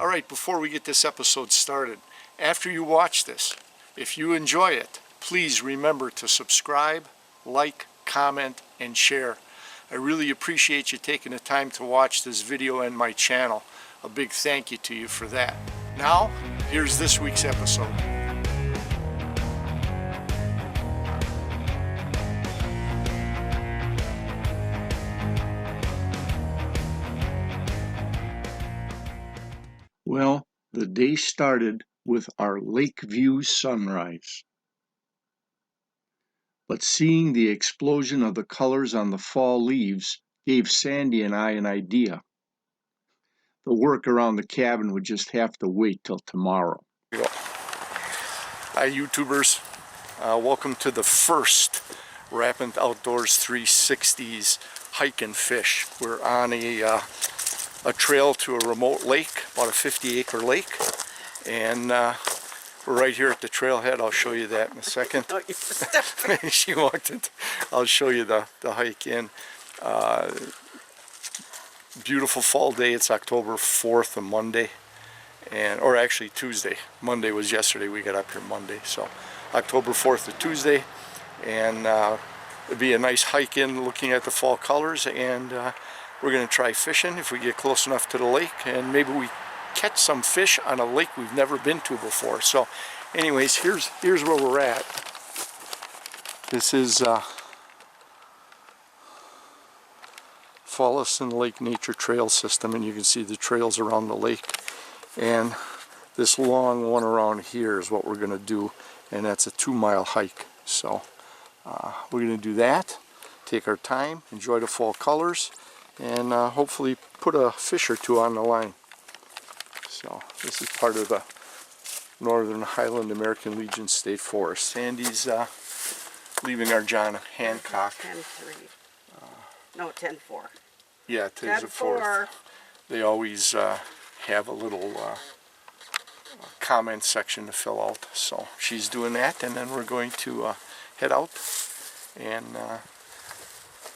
Alright, before we get this episode started, after you watch this, if you enjoy it, please remember to subscribe, like, comment, and share. I really appreciate you taking the time to watch this video and my channel. A big thank you to you for that. Now, here's this week's episode. Well, the day started with our lake view sunrise. But seeing the explosion of the colors on the fall leaves gave Sandy and I an idea. The work around the cabin would just have to wait till tomorrow. Hi YouTubers, welcome to the first Rapant Outdoors 360's hike and fish. We're on a trail to a remote lake, about a 50-acre lake, and we're right here at the trailhead. I'll show you that in a second. She walked it. I'll show you the hike in. Beautiful fall day. It's October 4th, a Monday, or actually Tuesday. Monday was yesterday. We got up here Monday, so October 4th to Tuesday, and it'd be a nice hike in, looking at the fall colors, and we're going to try fishing if we get close enough to the lake, and maybe we catch some fish on a lake we've never been to before. So anyways, here's where we're at. This is Fallison Lake Nature Trail System, and you can see the trails around the lake, and this long one around here is what we're going to do, and that's a 2-mile hike. So we're going to do that, take our time, enjoy the fall colors, and hopefully put a fish or two on the line. So this is part of the Northern Highland American Legion State Forest. Sandy's leaving our John Hancock. 10-3. No, 10-4. Yeah, today's the 4th. They always have a little comment section to fill out. So she's doing that, and then we're going to head out and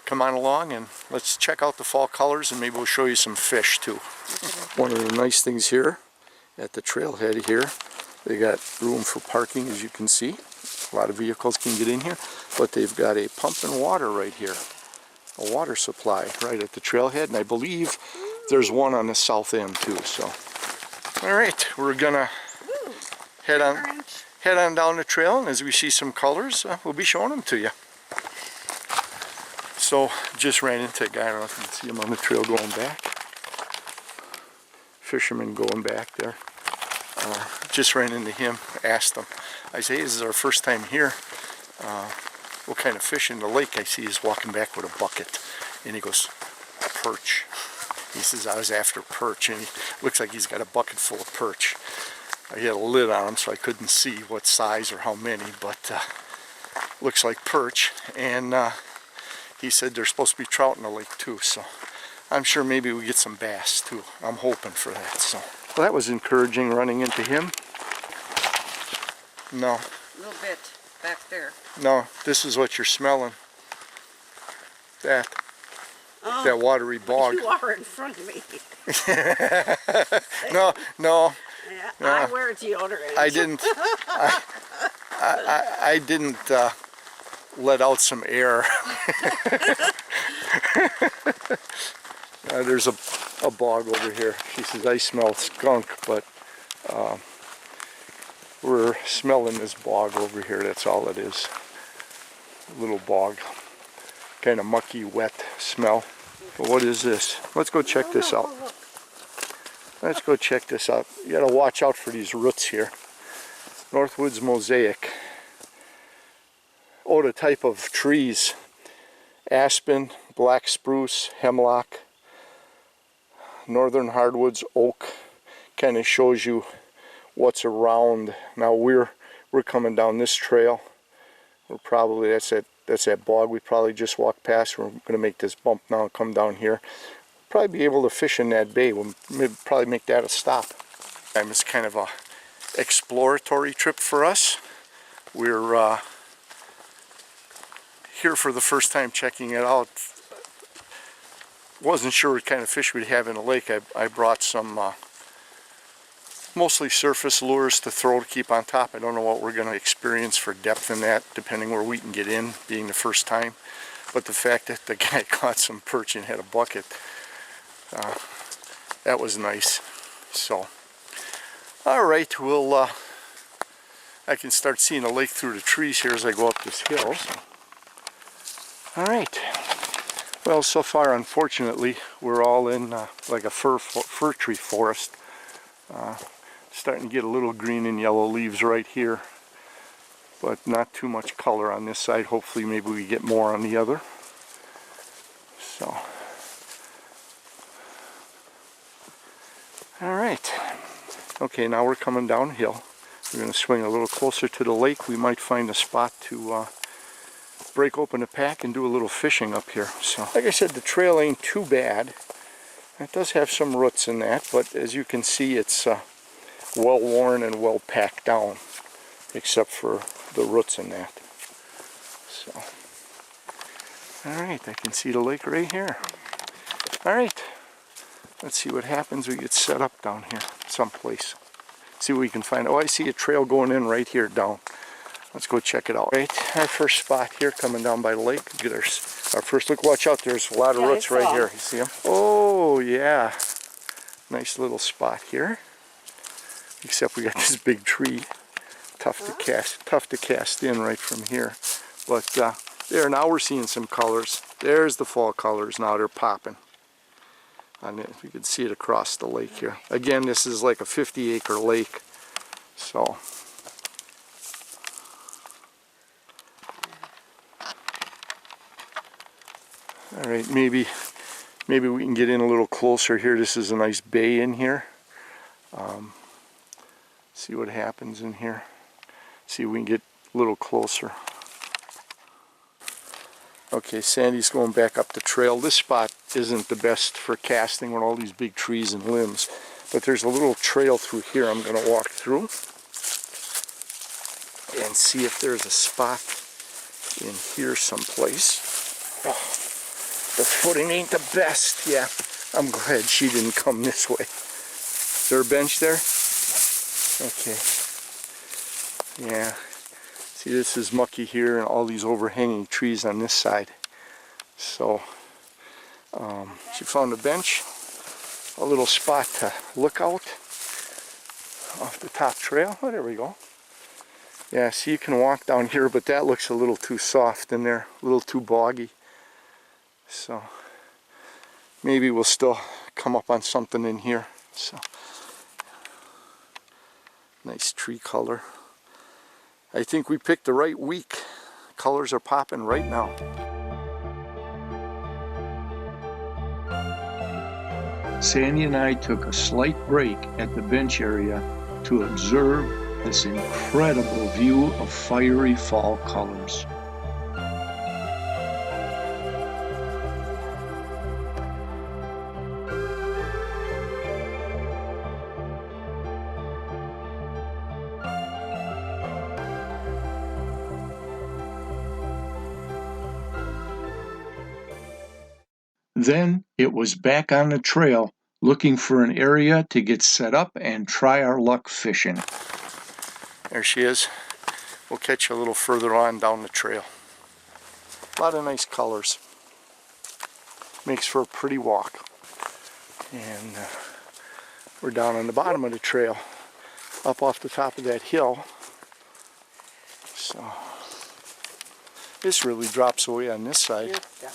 come on along and let's check out the fall colors, and maybe we'll show you some fish too. One of the nice things here at the trailhead here, they got room for parking, as you can see. A lot of vehicles can get in here, but they've got a pump and water right here, a water supply right at the trailhead, and I believe there's one on the south end too. So all right, we're gonna head on down the trail, and as we see some colors, we'll be showing them to you. So just ran into a guy, I don't know if you can see him on the trail going back. Fisherman going back there. Just ran into him, asked him. I say, hey, this is our first time here. What kind of fish in the lake? I see he's walking back with a bucket. And he goes, perch. He says, I was after perch. And he looks like he's got a bucket full of perch. I had a lid on him, so I couldn't see what size or how many, but looks like perch. And he said there's supposed to be trout in the lake too, so I'm sure maybe we get some bass too. I'm hoping for that. So well, that was encouraging, running into him. No. A little bit back there. No, this is what you're smelling. That. Oh, that watery bog. You are in front of me. No. Yeah, I wear deodorant. I didn't. I didn't let out some air. There's a bog over here. She says, I smell skunk, but we're smelling this bog over here. That's all it is. A little bog. Kind of mucky, wet smell. But what is this? Let's go check this out. Let's go check this out. You gotta watch out for these roots here. Northwoods mosaic. Oh, the type of trees. Aspen, black spruce, hemlock, northern hardwoods, oak. Kind of shows you what's around. Now we're coming down this trail. We're probably, that's that bog we probably just walked past. We're going to make this bump now and come down here. Probably be able to fish in that bay. We'll probably make that a stop. It's kind of a exploratory trip for us. We're here for the first time checking it out. Wasn't sure what kind of fish we'd have in the lake. I brought some Mostly surface lures to throw to keep on top. I don't know what we're going to experience for depth in that, depending where we can get in, being the first time. But the fact that the guy caught some perch and had a bucket, that was nice. So, all right, I can start seeing the lake through the trees here as I go up this hill. So. All right. Well, so far, unfortunately, we're all in like a fir tree forest. Starting to get a little green and yellow leaves right here, but not too much color on this side. Hopefully maybe we get more on the other. So, all right. Okay, now we're coming downhill. We're going to swing a little closer to the lake. We might find a spot to break open the pack and do a little fishing up here. So, like I said, the trail ain't too bad. It does have some roots in that, but as you can see, it's well worn and well packed down, except for the roots in that. So, all right, I can see the lake right here. All right, let's see what happens. We get set up down here someplace. See what we can find. Oh, I see a trail going in right here down. Let's go check it out. Right, our first spot here coming down by the lake. Get our first look. Watch out, there's a lot of roots right here. You see them? Oh, yeah. Nice little spot here. Except we got this big tree, tough to cast in right from here. But there, now we're seeing some colors. There's the fall colors now, they're popping. And you can see it across the lake here. Again, this is like a 50-acre lake. So, all right, maybe we can get in a little closer here. This is a nice bay in here. See what happens in here. See if we can get a little closer. Okay, Sandy's going back up the trail. This spot isn't the best for casting with all these big trees and limbs, but there's a little trail through here I'm going to walk through and see if there's a spot in here someplace. Oh, the footing ain't the best. Yeah, I'm glad she didn't come this way. Is there a bench there? Okay. Yeah. See, this is mucky here and all these overhanging trees on this side. So, she found a bench, a little spot to look out off the top trail. Oh, there we go. Yeah, see, you can walk down here, but that looks a little too soft in there, a little too boggy. So, maybe we'll still come up on something in here. So. Nice tree color. I think we picked the right week. Colors are popping right now. Sandy and I took a slight break at the bench area to observe this incredible view of fiery fall colors. Then it was back on the trail, looking for an area to get set up and try our luck fishing. There she is. We'll catch you a little further on down the trail. A lot of nice colors. Makes for a pretty walk. And we're down on the bottom of the trail, up off the top of that hill. So this really drops away on this side. Yeah.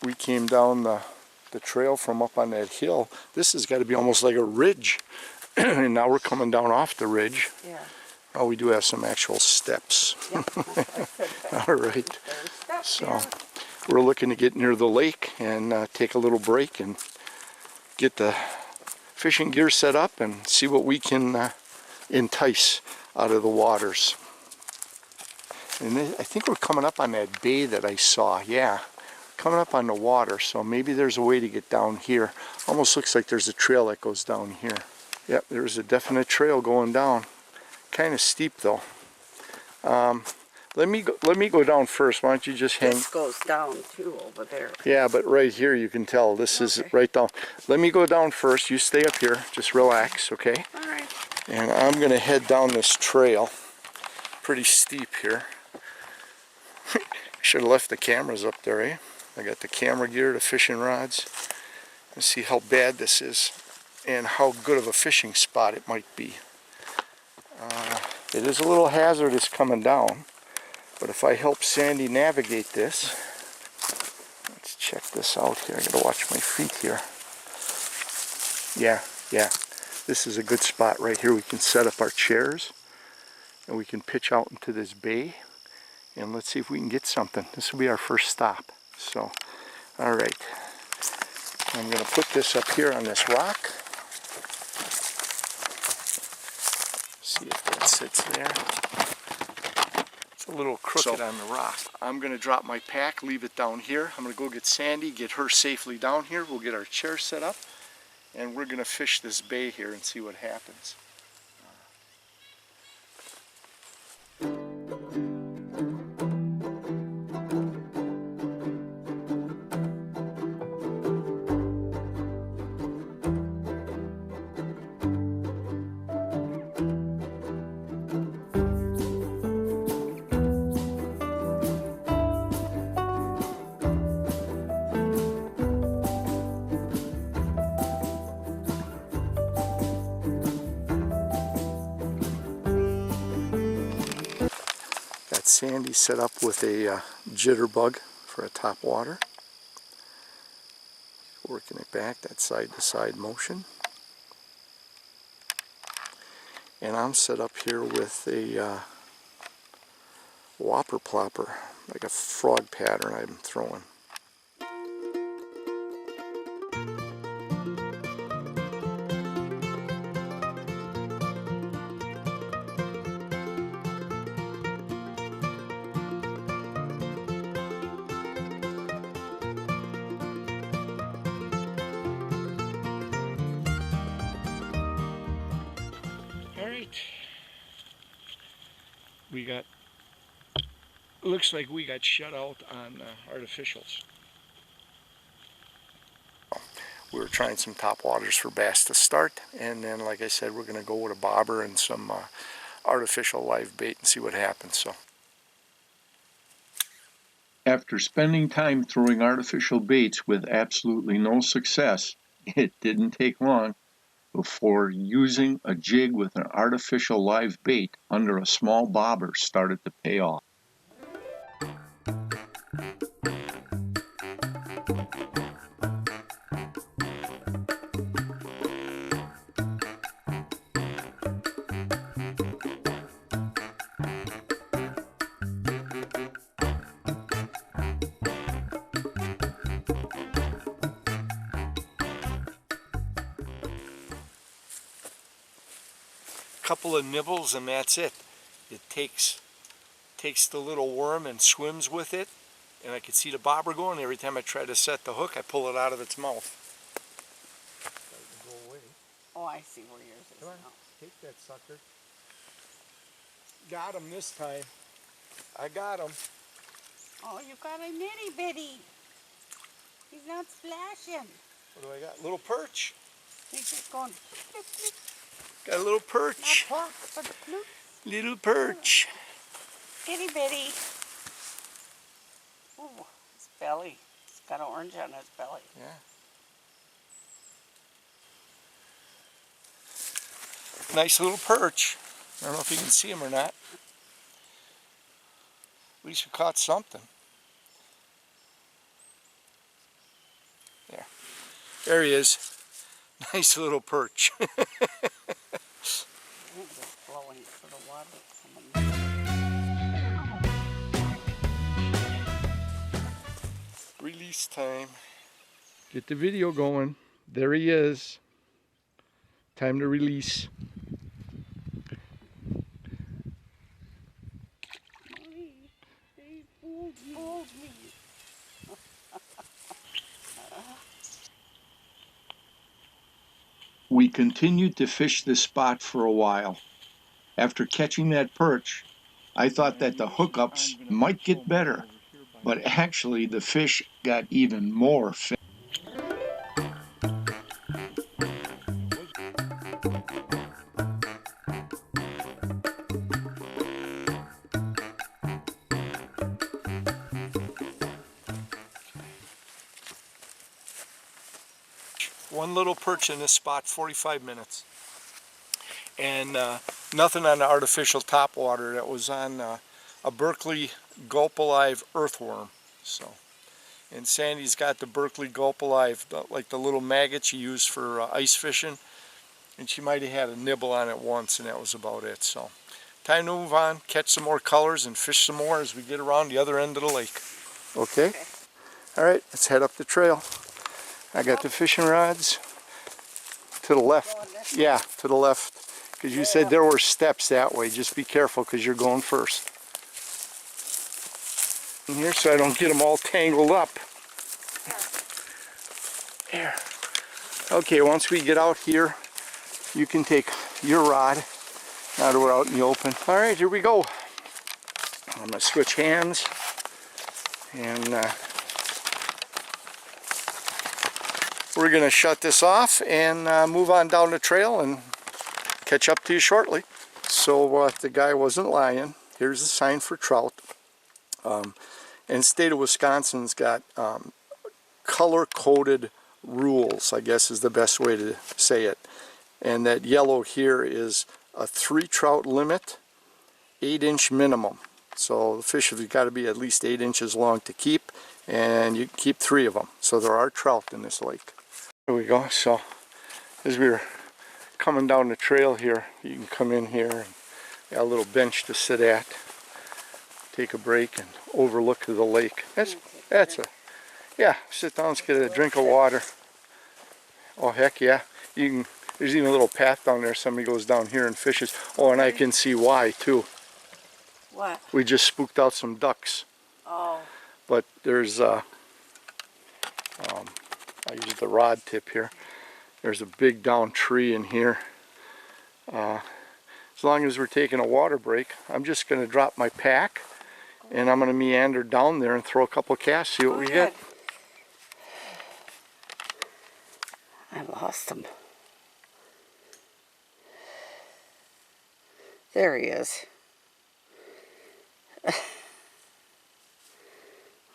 We came down the trail from up on that hill. This has got to be almost like a ridge. And now we're coming down off the ridge. Yeah. Oh, we do have some actual steps. Yeah. All right. So we're looking to get near the lake and take a little break and get the fishing gear set up and see what we can entice out of the waters. And I think we're coming up on that bay that I saw. Yeah. Coming up on the water, so maybe there's a way to get down here. Almost looks like there's a trail that goes down here. Yep, there's a definite trail going down. Kind of steep though. Let me go down first. Why don't you just hang? This goes down too over there. Yeah, but right here you can tell this is right down. Let me go down first. You stay up here. Just relax, okay? All right. And I'm going to head down this trail. Pretty steep here. Should have left the cameras up there, eh? I got the camera gear, the fishing rods. Let's see how bad this is and how good of a fishing spot it might be. It is a little hazardous coming down, but if I help Sandy navigate this, let's check this out here. I gotta watch my feet here. Yeah, this is a good spot right here. We can set up our chairs and we can pitch out into this bay, and let's see if we can get something. This will be our first stop. So, all right, I'm gonna put this up here on this rock. See if that sits there. It's a little crooked on the rock. I'm gonna drop my pack, leave it down here. I'm gonna go get Sandy, get her safely down here. We'll get our chair set up, and we're gonna fish this bay here and see what happens. Sandy set up with a jitterbug for a top water. Working it back, that side to side motion. And I'm set up here with a Whopper-Plopper, like a frog pattern I'm throwing. We got, looks like we got shut out on artificials. We were trying some top waters for bass to start, and then like I said, we're going to go with a bobber and some artificial live bait and see what happens. So, after spending time throwing artificial baits with absolutely no success, it didn't take long before using a jig with an artificial live bait under a small bobber started to pay off. couple of nibbles and that's it. It takes the little worm and swims with it, and I can see the bobber going. Every time I try to set the hook, I pull it out of its mouth. Go away. Oh, I see where yours is. Come on, now. take that sucker. Got him this time. I got him. Oh, you got a nitty bitty. He's not splashing. What do I got? Little perch. He's just going. Flip, flip. Got a little perch. Not pork, but flip. Little perch. Itty bitty. Ooh, his belly. It's got orange on his belly. Yeah. Nice little perch. I don't know if you can see him or not. At least we caught something. There. There he is. Nice little perch. Flowing for the water. Release time. Get the video going. There he is. Time to release. They fooled me. We continued to fish this spot for a while. After catching that perch, I thought that the hookups might get better, but actually the fish got even more fit. One little perch in this spot, 45 minutes. And nothing on the artificial topwater. That was on a Berkeley Gulp Alive earthworm. So, and Sandy's got the Berkeley Gulp Alive, like the little maggots you use for ice fishing. And she might have had a nibble on it once, and that was about it. So, time to move on, catch some more colors, and fish some more as we get around the other end of the lake. Okay? All right, let's head up the trail. I got the fishing rods to the left. Yeah, to the left. Because you said there were steps that way. Just be careful because you're going first. In here so I don't get them all tangled up. Here. Okay, once we get out here, you can take your rod. Now that we're out in the open. All right, here we go. I'm going to switch hands. And we're going to shut this off and move on down the trail and catch up to you shortly. So the guy wasn't lying. Here's the sign for trout. And the state of Wisconsin's got color-coded rules, I guess is the best way to say it. And that yellow here is a 3 trout limit, 8-inch minimum. So the fish have got to be at least 8 inches long to keep, and you keep 3 of them. So there are trout in this lake. There we go. So as we were coming down the trail here, you can come in here and got a little bench to sit at, take a break, and overlook to the lake. That's a, yeah, sit down, let's get a drink of water. Oh heck yeah. You can, there's even a little path down there, somebody goes down here and fishes. Oh, and I can see why too. What? We just spooked out some ducks. Oh. But there's I use the rod tip here. There's a big down tree in here. As long as we're taking a water break, I'm just going to drop my pack and I'm going to meander down there and throw a couple casts, see what we get. I lost him. There he is. Look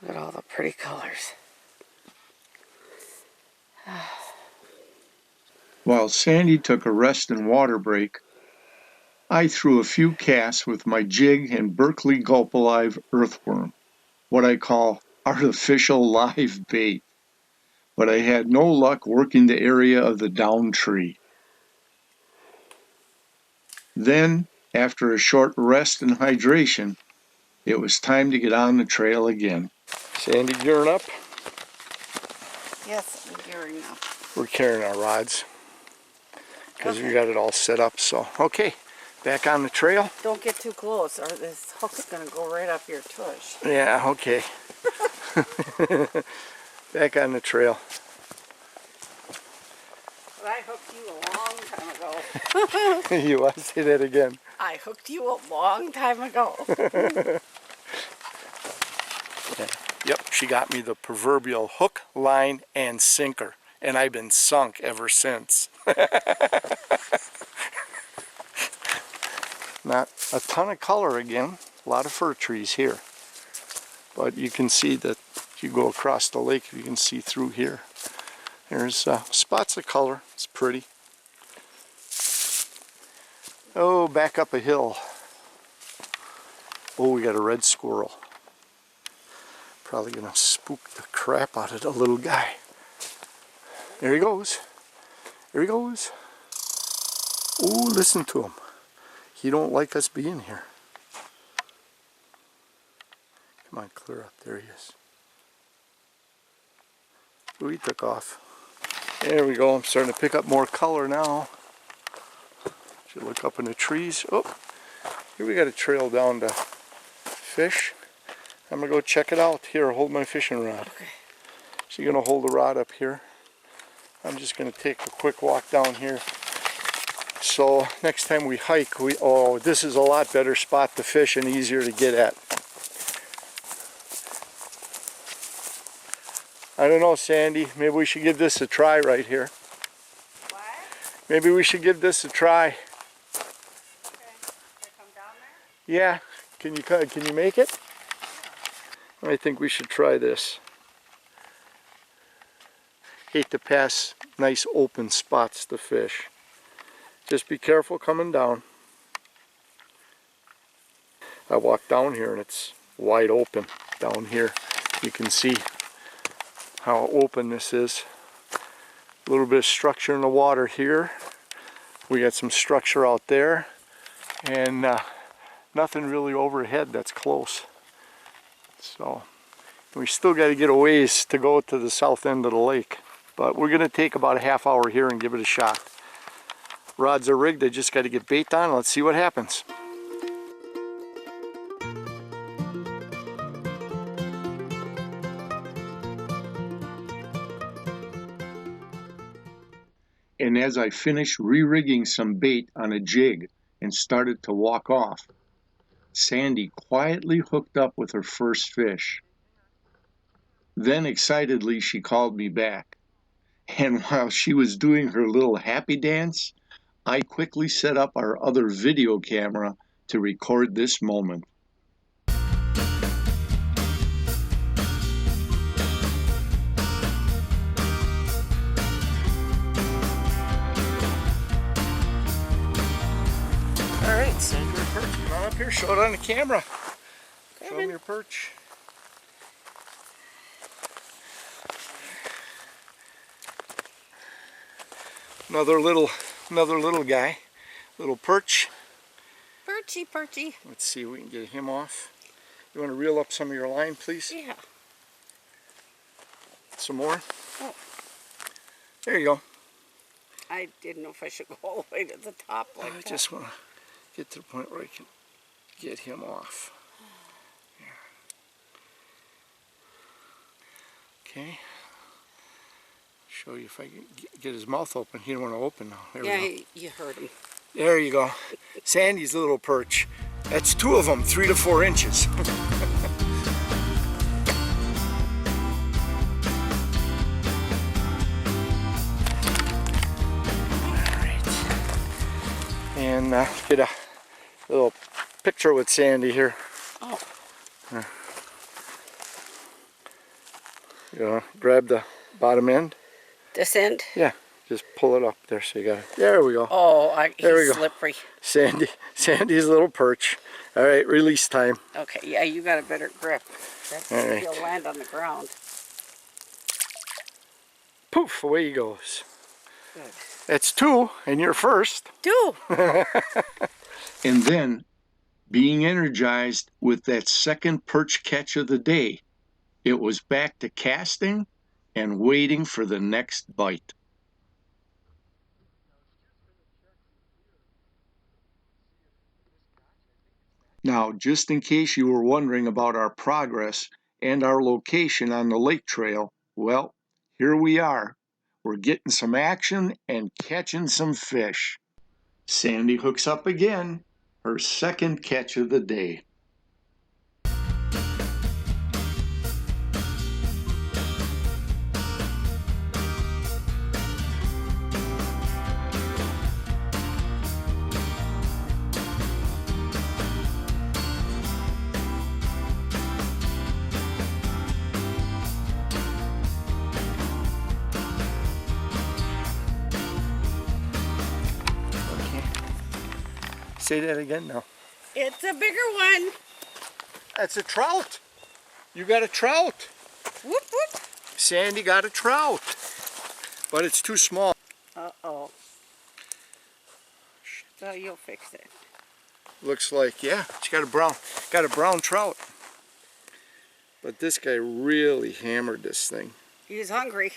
at all the pretty colors. While Sandy took a rest and water break, I threw a few casts with my jig and Berkeley Gulp Alive earthworm, what I call artificial live bait, but I had no luck working the area of the down tree. Then, after a short rest and hydration, it was time to get on the trail again. Sandy gearing up. Yes, I'm gearing up. We're carrying our rods because we got it all set up. So, okay, back on the trail. Don't get too close or this hook's going to go right up your tush. Yeah, okay. Back on the trail. But I hooked you a long time ago. You want to say that again? I hooked you a long time ago. Yeah. Yep, she got me the proverbial hook, line, and sinker. And I've been sunk ever since. Not a ton of color again. A lot of fir trees here. But you can see that if you go across the lake, you can see through here. There's spots of color. It's pretty. Oh, back up a hill. Oh, we got a red squirrel. Probably gonna spook the crap out of the little guy. There he goes. There he goes. Oh, listen to him. He don't like us being here. Come on, clear up. There he is. Oh, he took off. There we go. I'm starting to pick up more color now. Should look up in the trees. Oh, here we got a trail down to fish. I'm going to go check it out. Here, hold my fishing rod. Okay. So you're going to hold the rod up here. I'm just going to take a quick walk down here. So next time we hike, oh, this is a lot better spot to fish and easier to get at. I don't know, Sandy. Maybe we should give this a try right here. What? Maybe we should give this a try. Okay. Can I come down there? Yeah. Can you make it? I think we should try this. hate to pass nice open spots to fish. Just be careful coming down. I walk down here and it's wide open down here. You can see how open this is. A little bit of structure in the water here. We got some structure out there, and nothing really overhead that's close. So we still got to get a ways to go to the south end of the lake, but we're going to take about a half hour here and give it a shot. Rods are rigged, I just got to get bait on. Let's see what happens. And as I finished re-rigging some bait on a jig and started to walk off, Sandy quietly hooked up with her first fish. Then excitedly she called me back. And while she was doing her little happy dance, I quickly set up our other video camera to record this moment. Alright, send your perch. Come on up here, show it on the camera. Show them your perch. Another little guy, little perch. Perchy, perchy. Let's see if we can get him off. You want to reel up some of your line, please? Yeah. Some more? Oh. There you go. I didn't know if I should go all the way to the top like I that. just want to get to the point where I can get him off. Yeah. Okay. Show you if I can get his mouth open. He don't want to open now. There Yeah, we go. you heard him. There you go. Sandy's little perch. That's two of them, 3 to 4 inches. And get a little picture with Sandy here. Oh. You know, grab the bottom end. This end? Yeah, just pull it up there so you got it. There we go. Oh, There we he's go. slippery. Sandy's little perch. All right, release time. Okay, yeah, you got a better grip. That's, All right. He'll land on the ground. Poof, away he goes. Good. That's 2, and you're first. 2. And then, being energized with that second perch catch of the day, it was back to casting and waiting for the next bite. Now, just in case you were wondering about our progress and our location on the lake trail, well, here we are. We're getting some action and catching some fish. Sandy hooks up again, her second catch of the day. Say that again now. It's a bigger one. That's a trout. You got a trout. Whoop, whoop. Sandy got a trout. But it's too small. Uh-oh. So you'll fix it. Looks like, yeah, she got a brown trout. But this guy really hammered this thing. He's hungry.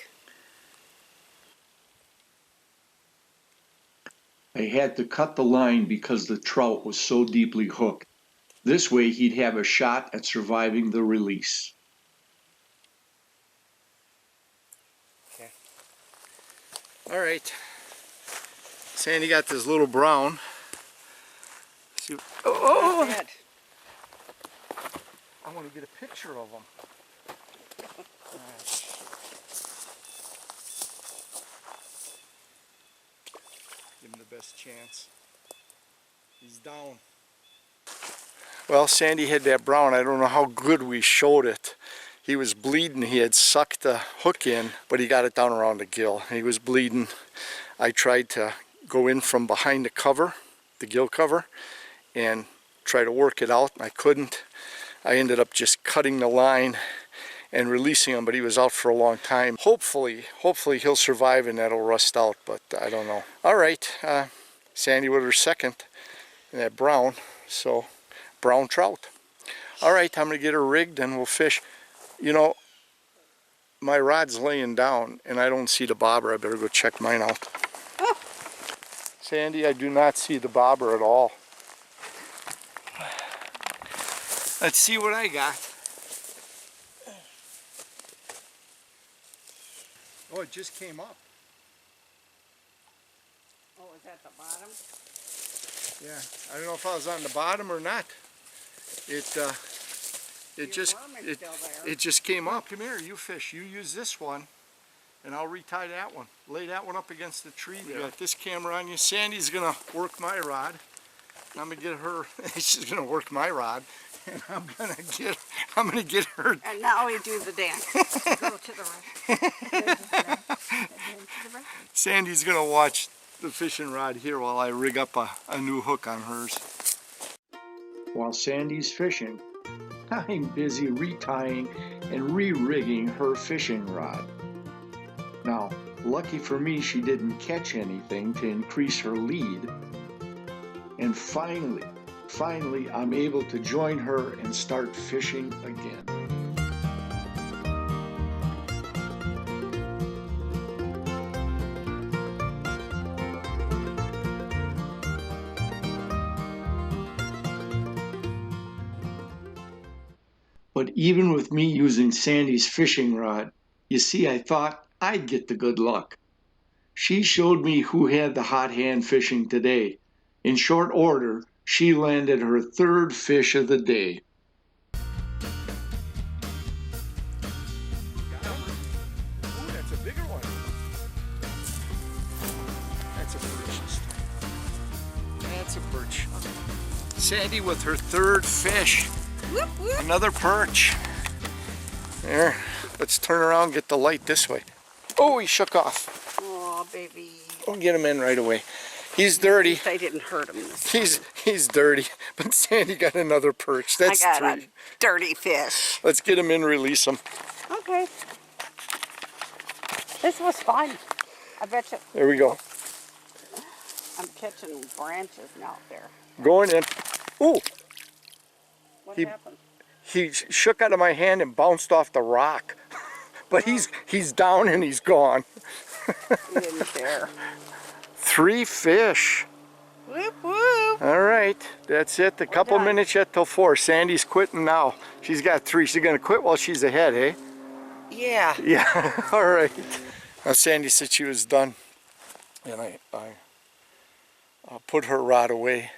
I had to cut the line because the trout was so deeply hooked. This way he'd have a shot at surviving the release. Okay. All right. Sandy got this little brown. See, Go ahead. I want to get a picture of him. All right. Give him the best chance. He's down. Well, Sandy had that brown. I don't know how good we showed it. He was bleeding. He had sucked the hook in, but he got it down around the gill. He was bleeding. I tried to go in from behind the cover, the gill cover, and try to work it out. I couldn't. I ended up just cutting the line and releasing him, but he was out for a long time. Hopefully he'll survive and that'll rust out, but I don't know. All right, Sandy with her second, and that brown, so brown trout. All right, I'm gonna get her rigged and we'll fish. You know, my rod's laying down and I don't see the bobber. I better go check mine out. Oh. Sandy, I do not see the bobber at all. Let's see what I got. Oh, it just came up. Oh, is that the bottom? Yeah, I don't know if I was on the bottom or not. It just came up. Come here, you fish. You use this one, and I'll retie that one. Lay that one up against the tree there. Got this camera on you. Sandy's gonna work my rod. I'm gonna get her. She's gonna work my rod, and I'm gonna get her. And now we do the dance. Go to the right. Sandy's gonna watch the fishing rod here while I rig up a new hook on hers. While Sandy's fishing, I'm busy retying and re-rigging her fishing rod. Now, lucky for me, she didn't catch anything to increase her lead. And finally, I'm able to join her and start fishing again. But even with me using Sandy's fishing rod, you see, I thought I'd get the good luck. She showed me who had the hot hand fishing today. In short order, she landed her third fish of the day. Ooh, that's a bigger one. That's a perch. That's a perch. Sandy with her third fish. Whoop, whoop. Another perch. There. Let's turn around and get the light this way. Oh, he shook off. Oh, baby. We'll get him in right away. He's dirty. I didn't hurt him this time. He's dirty, but Sandy got another perch. That's I got three. a dirty fish. Let's get him in, release him. Okay. This was fun. I bet you. There we go. I'm catching branches now there. Going in. Ooh, What He- happened? he shook out of my hand and bounced off the rock. But he's down and he's gone. You didn't care. 3 fish. Whoop, whoop. All right, that's it. A couple done. minutes yet till 4. Sandy's quitting now. She's got 3. She's gonna quit while she's ahead, eh? Yeah. Yeah, all right. Now Sandy said she was done, and I put her rod away.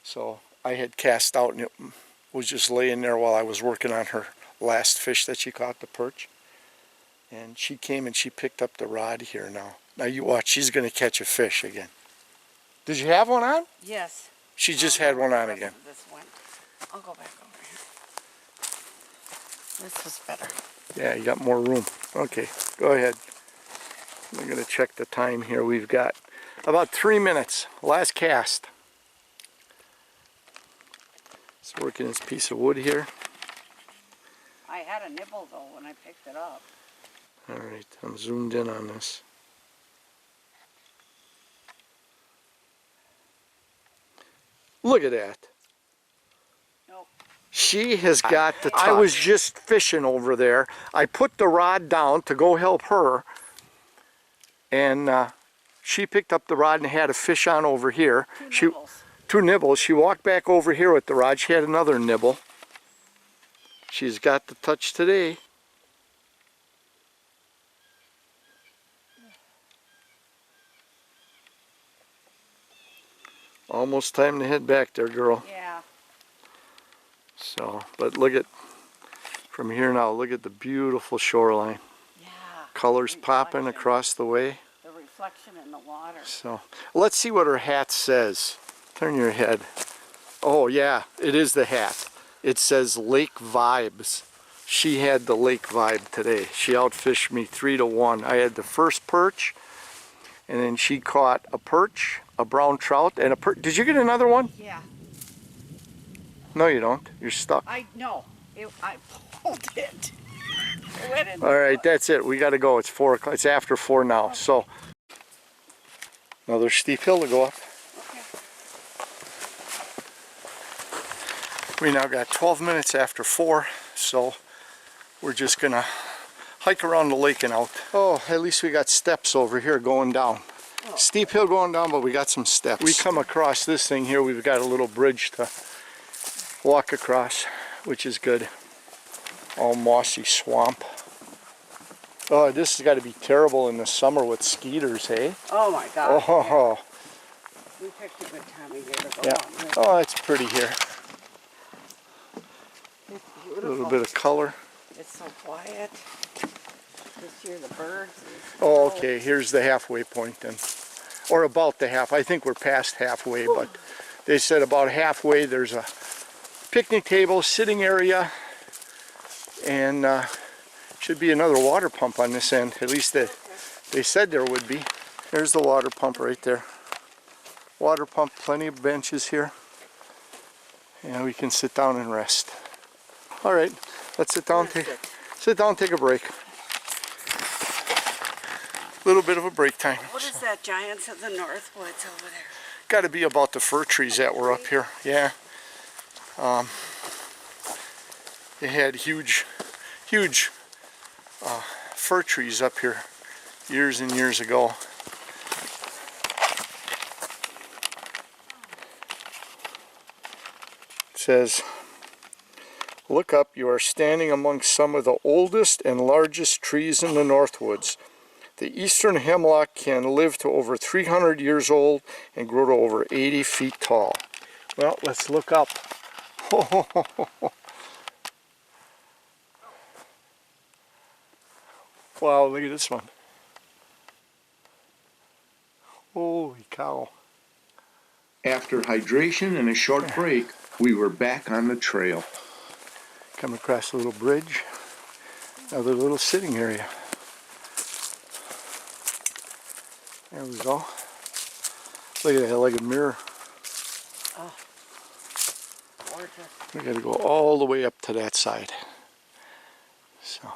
So I had cast out, and it was just laying there while I was working on her last fish that she caught, the perch. And she came and she picked up the rod here now. Now you watch, she's gonna catch a fish again. Did you have one on? Yes. She just had one on again. This one. I'll go back over here. This was better. Yeah, you got more room. Okay, go ahead. I'm gonna check the time here. We've got about 3 minutes. Last cast. It's working this piece of wood here. I had a nibble though when I picked it up. All right, I'm zoomed in on this. Look at that. Nope. She has got the touch. I was just fishing over there. I put the rod down to go help her, and she picked up the rod and had a fish on over here. Two nibbles. She walked back over here with the rod. She had another nibble. She's got the touch today. Almost time to head back there, girl. Yeah. So, but look at, from here now, look at the beautiful shoreline. Yeah. Colors popping Reflection. across the way. The reflection in the water. So, let's see what her hat says. Turn your head. Oh yeah, it is the hat. It says Lake Vibes. she had the lake vibe today. She outfished me 3-1. I had the first perch, and then she caught a perch, a brown trout, and a perch. Did you get another one? Yeah. No, you don't. You're stuck. I pulled it. It went in the All right, bush. that's it. We got to go. It's 4 o'clock. It's after 4 now. Okay. So another steep hill to go up. Okay. We now got 12 minutes after 4, so we're just gonna hike around the lake and out. Oh, at least we got steps over here going down. Oh. Steep hill going down, but we got some steps. We come across this thing here. We've got a little bridge to walk across, which is good. All mossy swamp. Oh, this has got to be terrible in the summer with skeeters, hey? Oh my God. Oh, We picked a good time of year to go yeah. on with. Oh, it's pretty here. It's A beautiful. little bit of color. It's so quiet. Just hear the birds. Oh, okay. Here's the halfway point then. Or about the half. I think we're past halfway, but they said about halfway there's a picnic table, sitting area, and should be another water pump on this end. At least they said there would be. There's the water pump right there. Water pump, plenty of benches here. And we can sit down and rest. All right, let's sit down, take a break. A little bit of a break time. What is that, Giants of the North Woods over there? Got to be about the fir trees that were up here. Yeah. They had huge fir trees up here years and years ago. It says, look up, you are standing amongst some of the oldest and largest trees in the Northwoods. The eastern hemlock can live to over 300 years old and grow to over 80 feet tall. Well, let's look up. Wow, look at this one. Holy cow. After hydration and a short break, we were back on the trail. Come across a little bridge. Another little sitting area. There we go. Look at that, like a mirror. Oh, gorgeous. We gotta go all the way up to that side. So,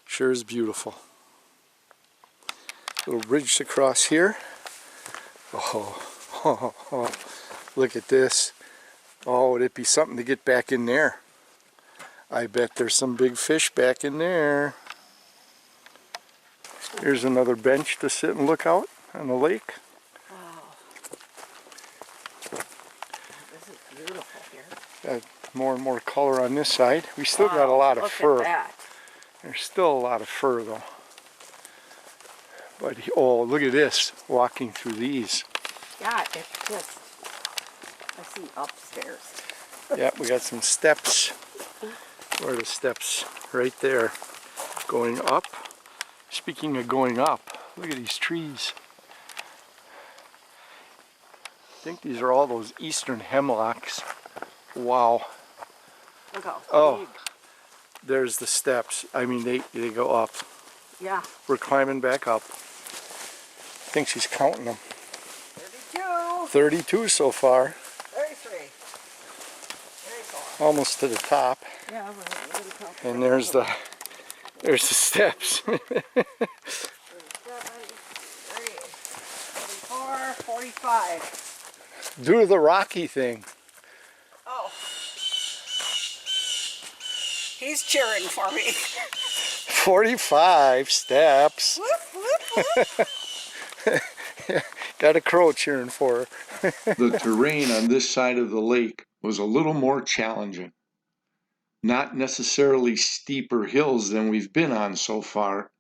sure is beautiful. Little bridge to cross here. Oh, look at this. Oh, would it be something to get back in there? I bet there's some big fish back in there. Here's another bench to sit and look out on the lake. Wow. This is beautiful here. Got more and more color on this side. We still got a lot of fur. Look at that. There's still a lot of fur though. But, oh, look at this, walking through these. Yeah, it's just, I see upstairs. Yeah, we got some steps. Where are the steps? Right there. Going up. Speaking of going up, look at these trees. I think these are all those eastern hemlocks. Wow. Look how Oh. big. There's the steps. I mean, they go up. Yeah. We're climbing back up. I think she's counting them. 32. 32 so far. 33. 34. Almost to the top. Yeah, we're going to count. And there's the steps. 37, 44, 45. Do the Rocky thing. Oh. He's cheering for me. 45 steps. Whoop, whoop, whoop. Got a crow cheering for her. The terrain on this side of the lake was a little more challenging. Not necessarily steeper hills than we've been on so far,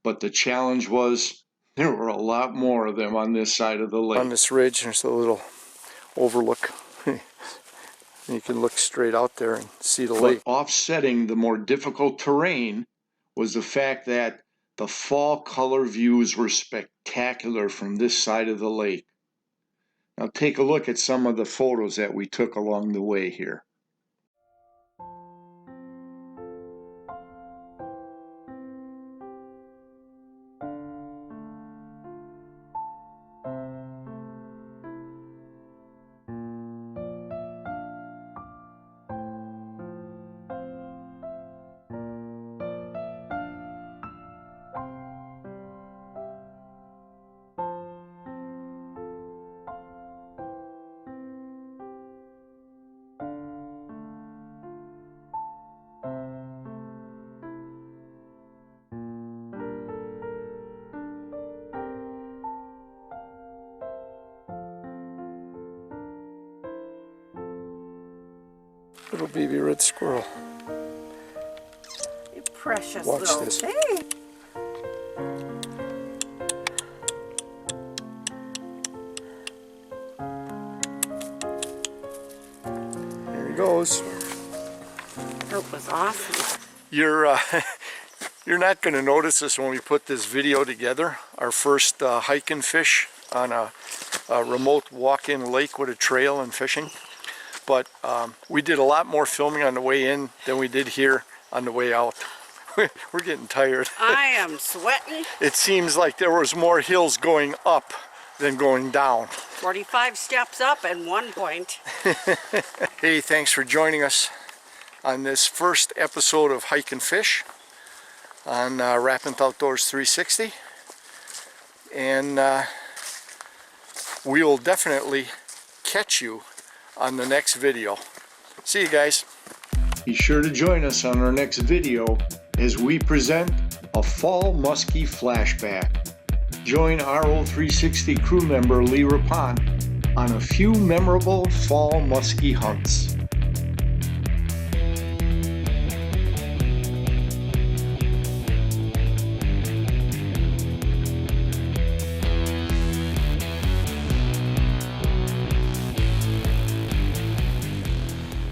but the challenge was there were a lot more of them on this side of the lake. On this ridge, there's a little overlook. You can look straight out there and see the lake. But offsetting the more difficult terrain was the fact that the fall color views were spectacular from this side of the lake. Now take a look at some of the photos that we took along the way here. All right, let's sit down, take a break. A little bit of a break time. So we're just gonna hike around the lake and out. There's some big fish back in there. I bet there's some big fish back in there. 32. 32 so far. 34, 45. Little baby red squirrel. You precious Watch little this. thing. There he goes. That was awesome. You're not going to notice this when we put this video together. Our first hike and fish on a remote walk-in lake with a trail and fishing. But we did a lot more filming on the way in than we did here on the way out. We're getting tired. I am sweating. It seems like there was more hills going up than going down. 45 steps up at one point. Hey, thanks for joining us on this first episode of Hike and Fish on Rapant Outdoors 360. And we will definitely catch you on the next video. See you guys. Be sure to join us on our next video as we present a fall muskie flashback. Join RO360 crew member Lee Rapant on a few memorable fall muskie hunts.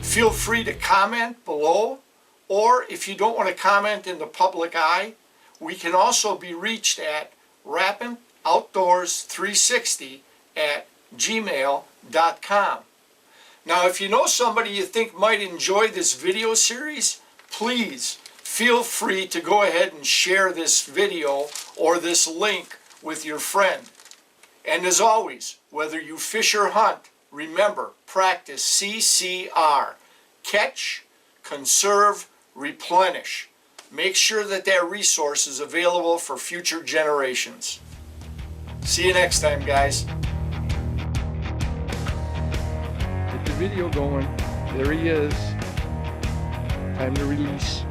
Feel free to comment below, or if you don't want to comment in the public eye, we can also be reached at rapantoutdoors360@gmail.com. Now, if you know somebody you think might enjoy this video series, please feel free to go ahead and share this video or this link with your friend. And as always, whether you fish or hunt, remember, practice CCR. Catch, conserve, replenish. Make sure that that resource is available for future generations. See you next time, guys. Get the video going. There he is. Time to release.